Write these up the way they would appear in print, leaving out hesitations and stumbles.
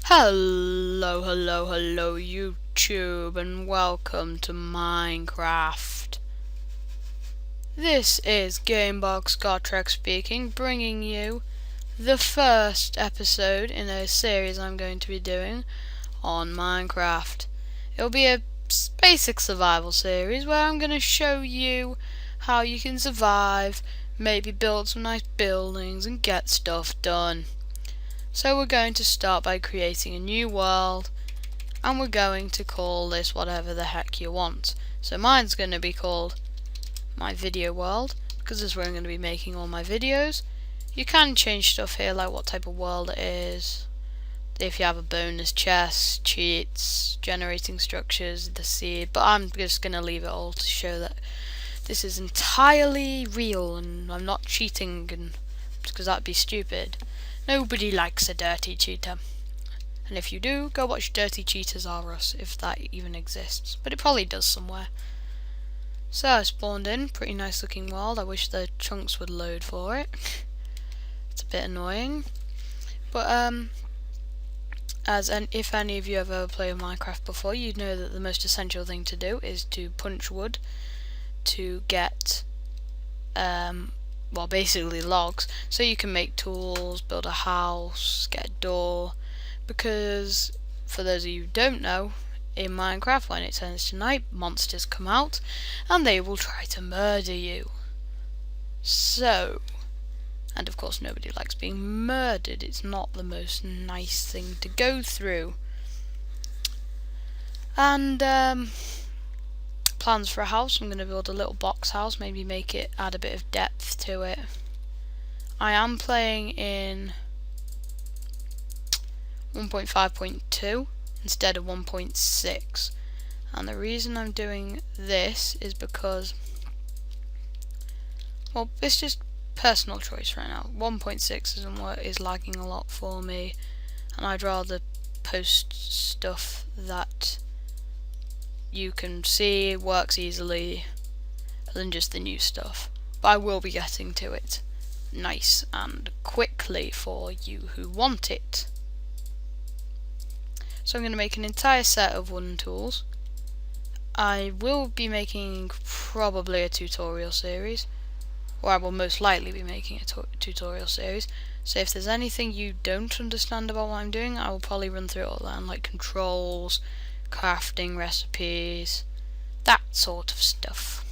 Hello, YouTube, and welcome to Minecraft. This is Gamebox Gotrek speaking, bringing you the first episode in a series I'm going to be doing on Minecraft. It'll be a basic survival series where I'm going to show you how you can survive, maybe build some nice buildings and get stuff done. So we're going to start by creating a new world, and we're going to call this whatever the heck you want. So mine's going to be called my video world, because this is where I'm going to be making all my videos. You can change stuff here, like what type of world it is, if you have a bonus chest, cheats, generating structures, the seed, but I'm just going to leave it all to show that this is entirely real and I'm not cheating, and because that'd be stupid. Nobody likes a dirty cheater. And if you do, go watch Dirty Cheaters R Us, if that even exists. But it probably does somewhere. So I spawned in, pretty nice looking world. I wish the chunks would load for it. It's a bit annoying. But if any of you have ever played Minecraft before, you'd know that the most essential thing to do is to punch wood to get well, basically logs, so you can make tools, build a house, get a door, because for those of you who don't know, in Minecraft when it turns to night, monsters come out and they will try to murder you. So, and of course nobody likes being murdered, it's not the most nice thing to go through. And plans for a house, I'm going to build a little box house, maybe add a bit of depth to it. I am playing in 1.5.2 instead of 1.6, and the reason I'm doing this is because, well, it's just personal choice right now. 1.6 is lagging a lot for me, and I'd rather post stuff that you can see works easily than just the new stuff. But I will be getting to it nice and quickly for you who want it. So I'm going to make an entire set of wooden tools. I will be making probably a tutorial series, or I will most likely be making a tutorial series. So if there's anything you don't understand about what I'm doing, I will probably run through it all then, like controls, crafting recipes, that sort of stuff.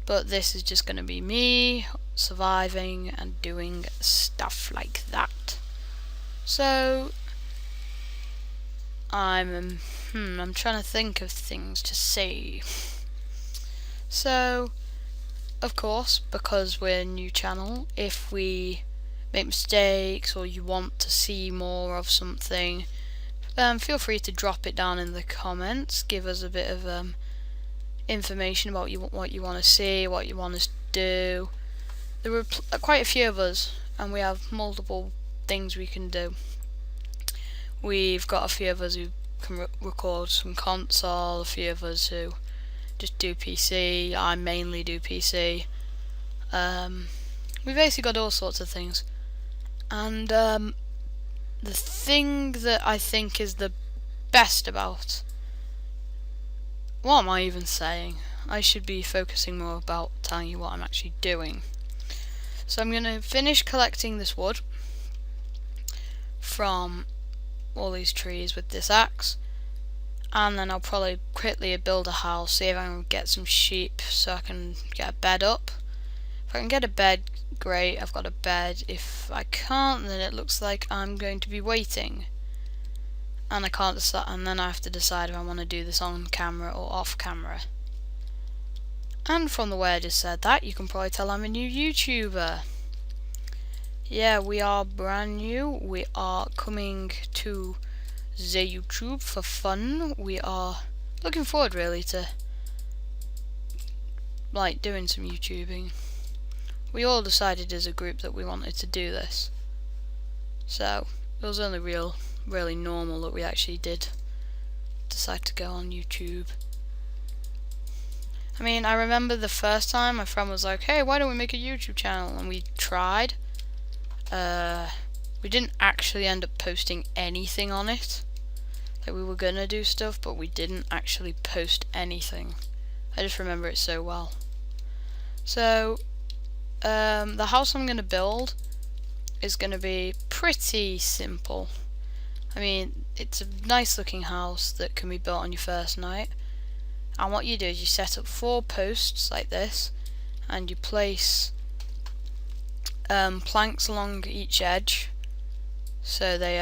But this is just going to be me surviving and doing stuff like that. So I'm trying to think of things to say. So of course, because we're a new channel, if we make mistakes or you want to see more of something, feel free to drop it down in the comments. Give us a bit of information about what you want to see, what you want us to do. There were quite a few of us, and we have multiple things we can do. We've got a few of us who can record some console, a few of us who just do PC. I mainly do PC. We basically got all sorts of things, and the thing that I think is the best about, what am I even saying? I should be focusing more about telling you what I'm actually doing. So I'm going to finish collecting this wood from all these trees with this axe, and then I'll probably quickly build a house, see if I can get some sheep so I can get a bed up. If I can get a bed, great, I've got a bed. If I can't, then it looks like I'm going to be waiting, and I can't decide, and then I have to decide if I want to do this on camera or off camera. And from the way I just said that, you can probably tell I'm a new YouTuber. Yeah, we are brand new. We are coming to the YouTube for fun. We are looking forward really to like doing some YouTubing. We all decided as a group that we wanted to do this, so it was only really normal that we actually did decide to go on YouTube. I mean, I remember the first time my friend was like, hey, why don't we make a YouTube channel? And we tried. We didn't actually end up posting anything on it. Like, we were gonna do stuff, but we didn't actually post anything. I just remember it so well. So, the house I'm gonna build is gonna be pretty simple. I mean, it's a nice looking house that can be built on your first night. And what you do is you set up 4 posts like this, and you place planks along each edge, so they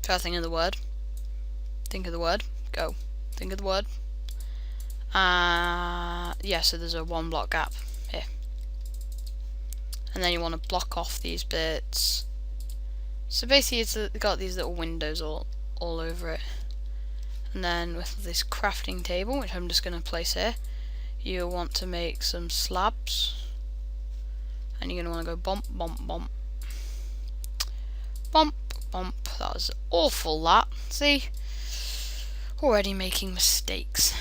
try to think of the word. Think of the word. Go. Think of the word. Yeah, so there's a 1 block gap here. And then you want to block off these bits. So basically it's got these little windows all over it. And then with this crafting table, which I'm just going to place here, you want to make some slabs. And you're going to want to go bump, bump, bump. Bump, bump. That was awful, that. See? Already making mistakes.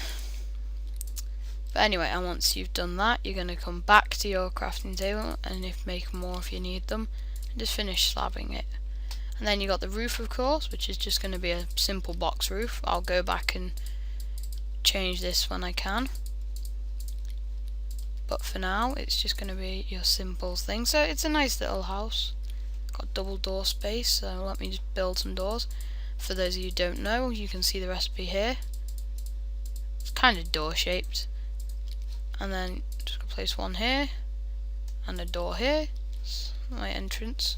But anyway, and once you've done that, you're going to come back to your crafting table and make more if you need them. And just finish slabbing it. And then you got the roof, of course, which is just going to be a simple box roof. I'll go back and change this when I can. But for now, it's just going to be your simple thing. So it's a nice little house. Got double door space, so let me just build some doors. For those of you who don't know, you can see the recipe here. It's kind of door shaped. And then just gonna place 1 here, and a door here. That's my entrance.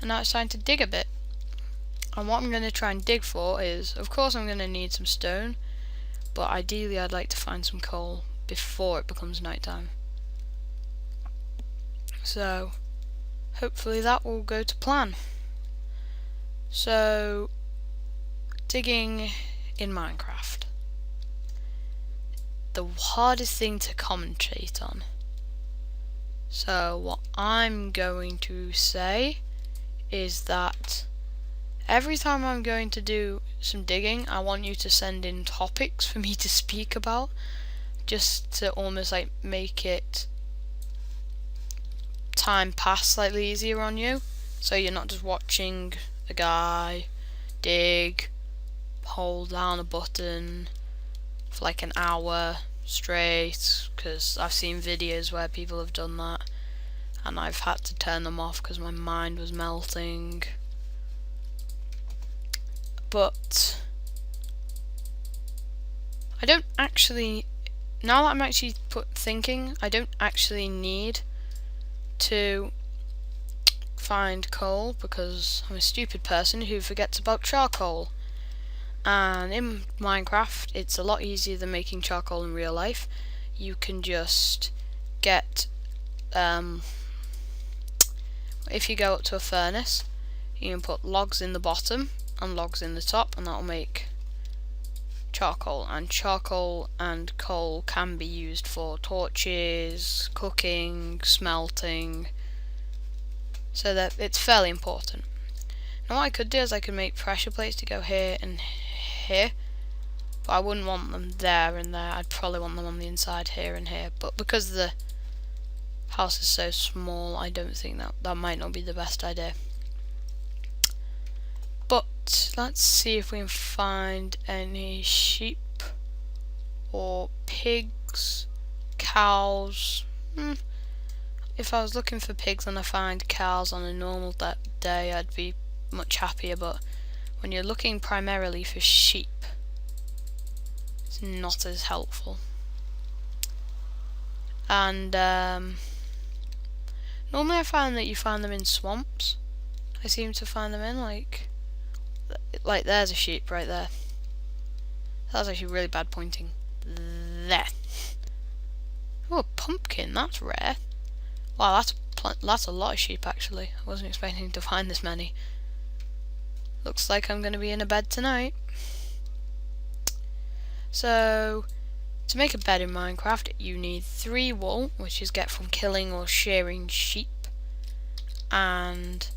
And now it's time to dig a bit. And what I'm going to try and dig for is, of course I'm going to need some stone, but ideally I'd like to find some coal before it becomes nighttime. So hopefully that will go to plan. So, digging in Minecraft. The hardest thing to commentate on. So what I'm going to say is that every time I'm going to do some digging, I want you to send in topics for me to speak about, just to almost like make it time pass slightly easier on you, so you're not just watching a guy dig, hold down a button for like an hour straight, because I've seen videos where people have done that and I've had to turn them off because my mind was melting. But I don't actually, now that I'm actually thinking, I don't actually need to find coal, because I'm a stupid person who forgets about charcoal. And in Minecraft, it's a lot easier than making charcoal in real life. You can just get, if you go up to a furnace, you can put logs in the bottom and logs in the top, and that'll make charcoal. And charcoal and coal can be used for torches, cooking, smelting, so that it's fairly important. Now what I could do is I could make pressure plates to go here and here, but I wouldn't want them there and there. I'd probably want them on the inside here and here, but because the house is so small, I don't think that might not be the best idea. But let's see if we can find any sheep or pigs, cows. If I was looking for pigs and I find cows on a normal day, I'd be much happier, but when you're looking primarily for sheep, it's not as helpful. And normally I find that you find them in swamps. I seem to find them in like there's a sheep right there. That was actually really bad pointing. There. Oh, a pumpkin, that's rare. Wow, that's a lot of sheep actually. I wasn't expecting to find this many. Looks like I'm going to be in a bed tonight. So, to make a bed in Minecraft, you need 3 wool, which is get from killing or shearing sheep, and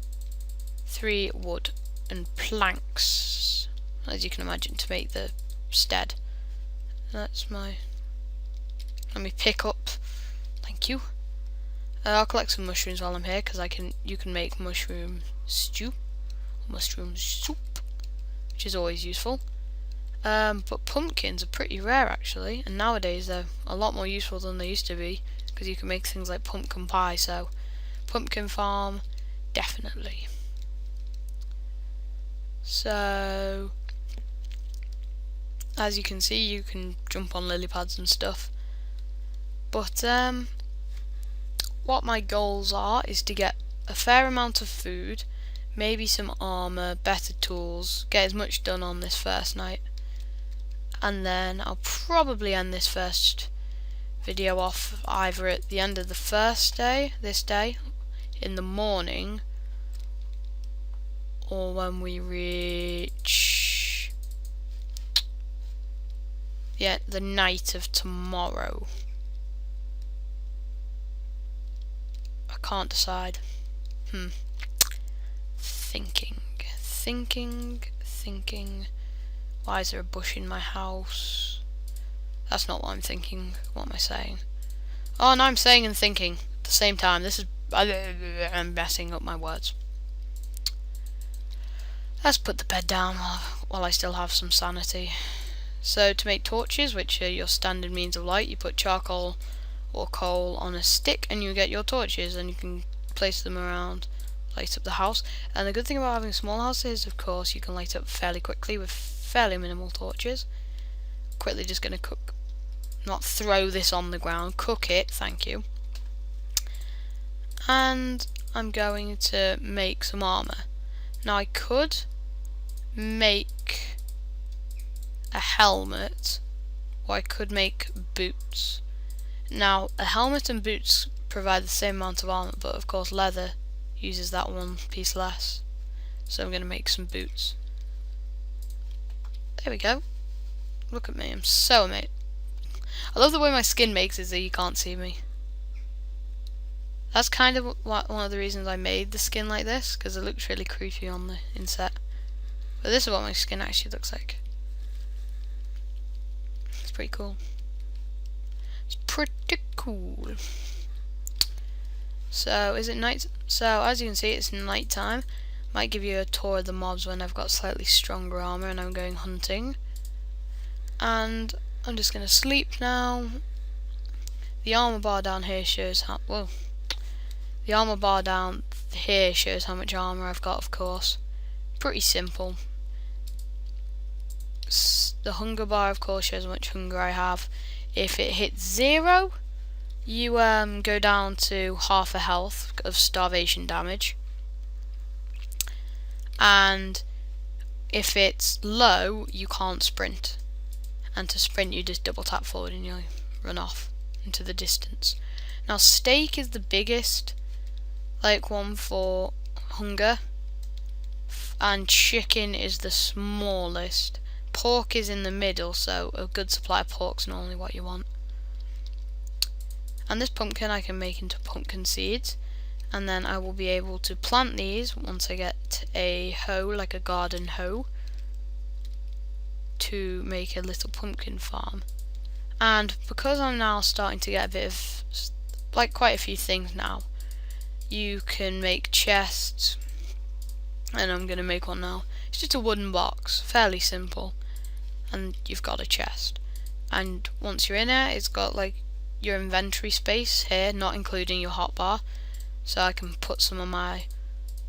3 wood and planks, as you can imagine, to make the stead. That's my... Let me pick up. Thank you. I'll collect some mushrooms while I'm here, because you can make mushroom stew, mushroom soup, which is always useful. But pumpkins are pretty rare actually, and nowadays they're a lot more useful than they used to be, because you can make things like pumpkin pie. So pumpkin farm, definitely. So as you can see, you can jump on lily pads and stuff. But what my goals are is to get a fair amount of food, maybe some armor, better tools, get as much done on this first night, and then I'll probably end this first video off either at the end of the first day, this day, in the morning, or when we reach the night of tomorrow. I can't decide. Thinking. Why is there a bush in my house? That's not what I'm thinking. What am I saying? Oh, no, I'm saying and thinking at the same time. I'm messing up my words. Let's put the bed down while I still have some sanity. So to make torches, which are your standard means of light, you put charcoal or coal on a stick and you get your torches, and you can place them around, light up the house. And the good thing about having a small house is, of course, you can light up fairly quickly with fairly minimal torches. Quickly just going to cook, not throw this on the ground, cook it, thank you. And I'm going to make some armor. Now I could make a helmet, or I could make boots. Now a helmet and boots provide the same amount of armor, but of course leather uses that one piece less. So I'm going to make some boots. There we go. Look at me, I'm so amazed. I love the way my skin makes it so you can't see me. That's kind of one of the reasons I made the skin like this, because it looks really creepy on the inset. But this is what my skin actually looks like. It's pretty cool. It's pretty cool. So is it night? So as you can see, it's night time. Might give you a tour of the mobs when I've got slightly stronger armor and I'm going hunting. And I'm just gonna sleep now. The armor bar down here shows how the armor bar down here shows how much armor I've got, of course. Pretty simple. The hunger bar, of course, shows how much hunger I have. If it hits 0, you go down to half a health of starvation damage. And if it's low, you can't sprint. And to sprint, you just double tap forward and you run off into the distance. Now steak is the biggest one for hunger, and chicken is the smallest. Pork is in the middle, so a good supply of pork's normally what you want. And this pumpkin I can make into pumpkin seeds, and then I will be able to plant these once I get a hoe, like a garden hoe, to make a little pumpkin farm. And because I'm now starting to get a bit of, quite a few things now, you can make chests, and I'm going to make one now. It's just a wooden box, fairly simple, and you've got a chest. And once you're in it, it's got your inventory space here, not including your hotbar, so I can put some of my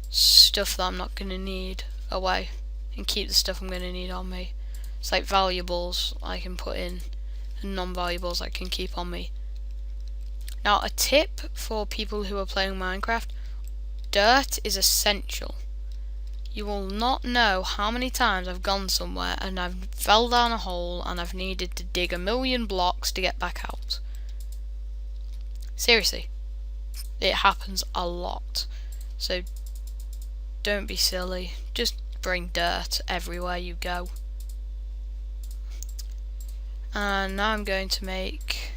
stuff that I'm not going to need away and keep the stuff I'm going to need on me. It's like valuables I can put in and non-valuables I can keep on me. Now a tip for people who are playing Minecraft: dirt is essential. You will not know how many times I've gone somewhere and I've fell down a hole and I've needed to dig 1,000,000 blocks to get back out. Seriously, it happens a lot. So don't be silly, just bring dirt everywhere you go. And now I'm going to make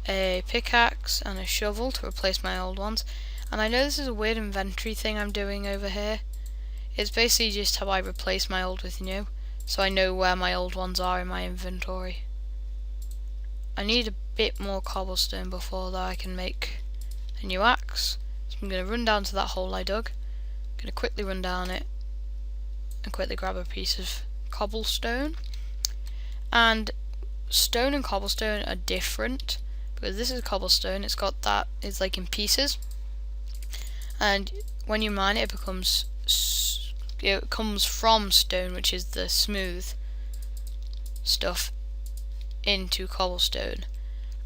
a pickaxe and a shovel to replace my old ones. And I know this is a weird inventory thing I'm doing over here. It's basically just how I replace my old with new, so I know where my old ones are in my inventory. I need a bit more cobblestone before that I can make a a new axe. So I'm going to run down to that hole I dug. I'm going to quickly run down it and quickly grab a piece of cobblestone. And stone and cobblestone are different, because this is cobblestone, it's like in pieces, and when you mine it, it comes from stone, which is the smooth stuff, into cobblestone.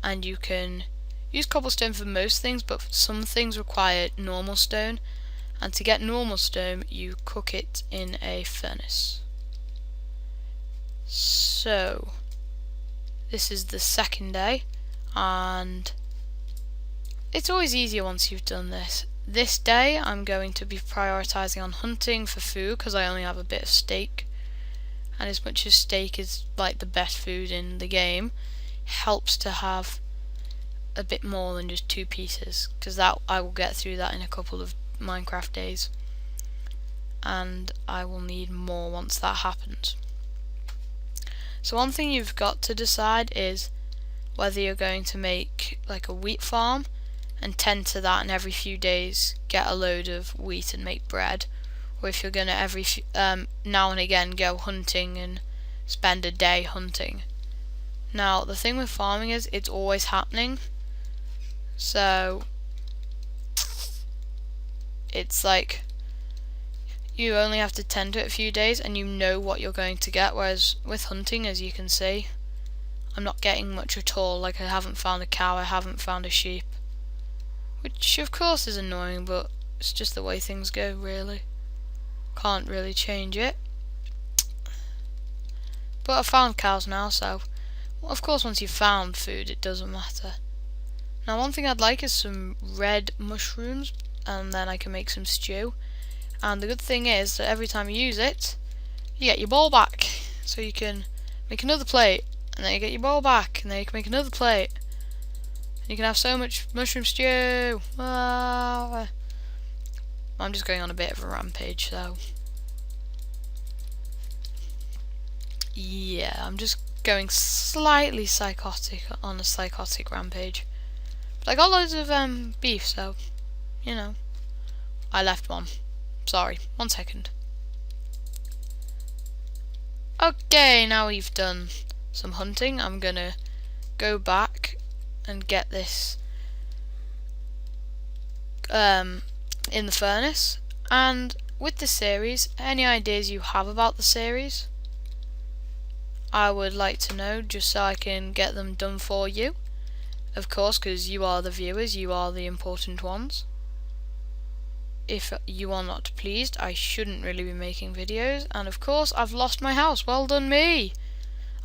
And you can use cobblestone for most things, but some things require normal stone, and to get normal stone you cook it in a furnace. So this is the second day, and it's always easier once you've done this. This day I'm going to be prioritising on hunting for food, because I only have a bit of steak, and as much as steak is like the best food in the game, helps to have a bit more than just 2 pieces, because that I will get through that in a couple of Minecraft days, and I will need more once that happens. So one thing you've got to decide is whether you're going to make like a wheat farm and tend to that, and every few days get a load of wheat and make bread, or if you're going to now and again go hunting and spend a day hunting. Now the thing with farming is it's always happening, so it's like you only have to tend to it a few days and you know what you're going to get, whereas with hunting, as you can see, I'm not getting much at all. Like, I haven't found a cow, I haven't found a sheep, which of course is annoying, but it's just the way things go, really. Can't really change it. But I've found cows now, so of course once you've found food it doesn't matter. Now one thing I'd like is some red mushrooms, and then I can make some stew. And the good thing is that every time you use it, you get your bowl back, so you can make another plate, and then you get your bowl back, and then you can make another plate. You can have so much mushroom stew. I'm just going on a bit of a rampage, so yeah, I'm just going slightly psychotic on a psychotic rampage. But I got loads of beef, so you know, I left one. Sorry, 1 second. Okay, now we've done some hunting, I'm gonna go back and get this in the furnace. And with the series, any ideas you have about the series, I would like to know, just so I can get them done for you. Of course, because you are the viewers, you are the important ones. If you are not pleased, I shouldn't really be making videos. And of course, I've lost my house. Well done me!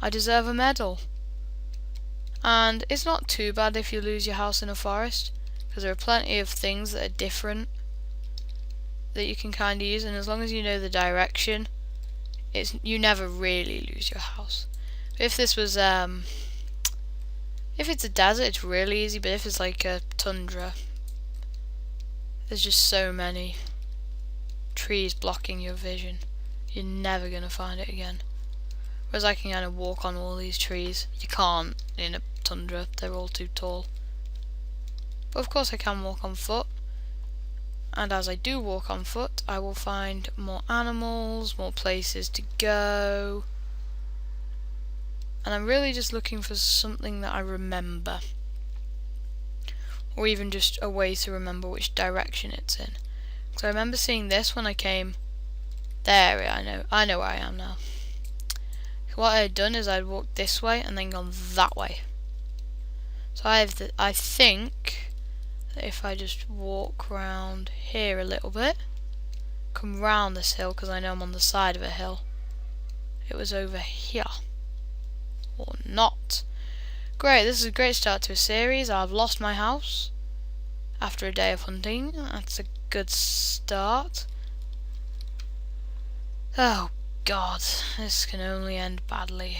I deserve a medal. And it's not too bad if you lose your house in a forest, because there are plenty of things that are different that you can kind of use, and as long as you know the direction, you never really lose your house. But if this was if it's a desert, it's really easy, but if it's like a tundra, there's just so many trees blocking your vision, you're never going to find it again. Whereas I can kind of walk on all these trees. You can't in a tundra, they're all too tall. But of course I can walk on foot, and as I do walk on foot, I will find more animals, more places to go. And I'm really just looking for something that I remember, or even just a way to remember which direction it's in. Because I remember seeing this when I came there. I know where I am now. What I had done is I'd walked this way and then gone that way. So I think that if I just walk round here a little bit, come round this hill, because I know I'm on the side of a hill, it was over here. Or not. Great, this is a great start to a series. I've lost my house after a day of hunting. That's a good start. Oh god, this can only end badly.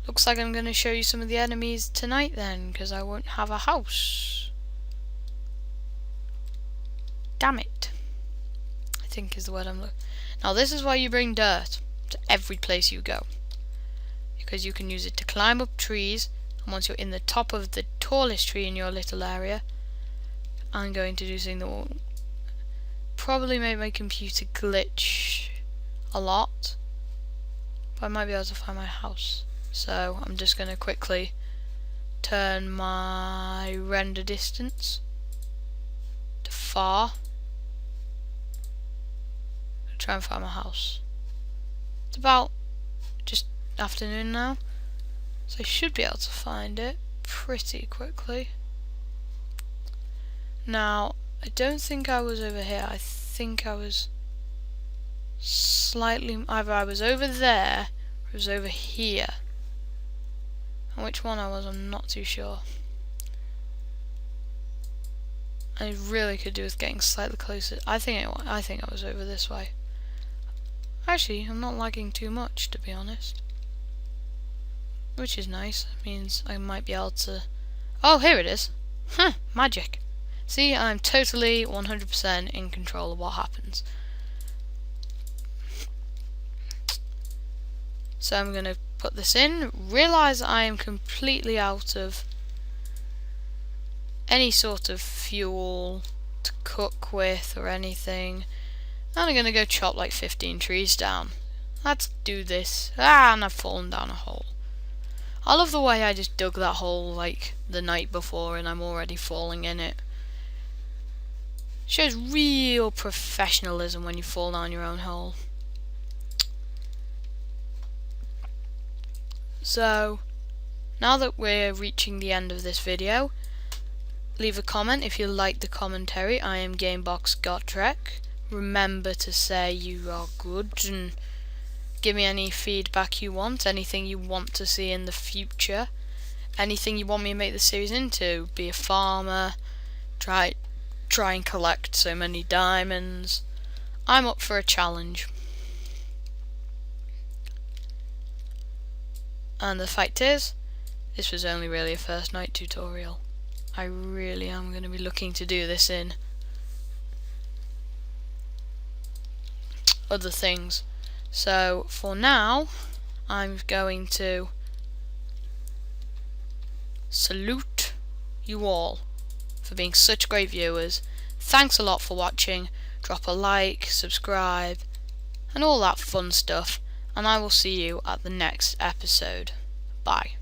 Looks like I'm going to show you some of the enemies tonight then, because I won't have a house. Damn it. I think is the word I'm looking. Now this is why you bring dirt to every place you go, because you can use it to climb up trees And once you're in the top of the tallest tree in your little area, I'm going to do something that will probably make my computer glitch a lot, but I might be able to find my house. So I'm just going to quickly turn my render distance to far. Try and find my house. It's about just afternoon now, so I should be able to find it pretty quickly. Now, I don't think I was over here. I think I was slightly, either I was over there or it was over here. And which one I was, I'm not too sure. I really could do with getting slightly closer. I think I was over this way. Actually, I'm not lagging too much, to be honest. Which is nice. It means I might be able to... Oh, here it is. Huh, magic. See, I'm totally 100% in control of what happens. So I'm going to put this in. Realise I am completely out of any sort of fuel to cook with or anything. And I'm going to go chop like 15 trees down. Let's do this. And I've fallen down a hole. I love the way I just dug that hole like the night before and I'm already falling in it. Shows real professionalism when you fall down your own hole. So, now that we're reaching the end of this video, leave a comment if you like the commentary. I am Gamebox Gotrek. Remember to say you are good and give me any feedback you want, anything you want to see in the future, anything you want me to make the series into. Be a farmer, try and collect so many diamonds. I'm up for a challenge. And the fact is, this was only really a first night tutorial. I really am going to be looking to do this in other things. So for now, I'm going to salute you all for being such great viewers. Thanks a lot for watching. Drop a like, subscribe, and all that fun stuff. And I will see you at the next episode. Bye.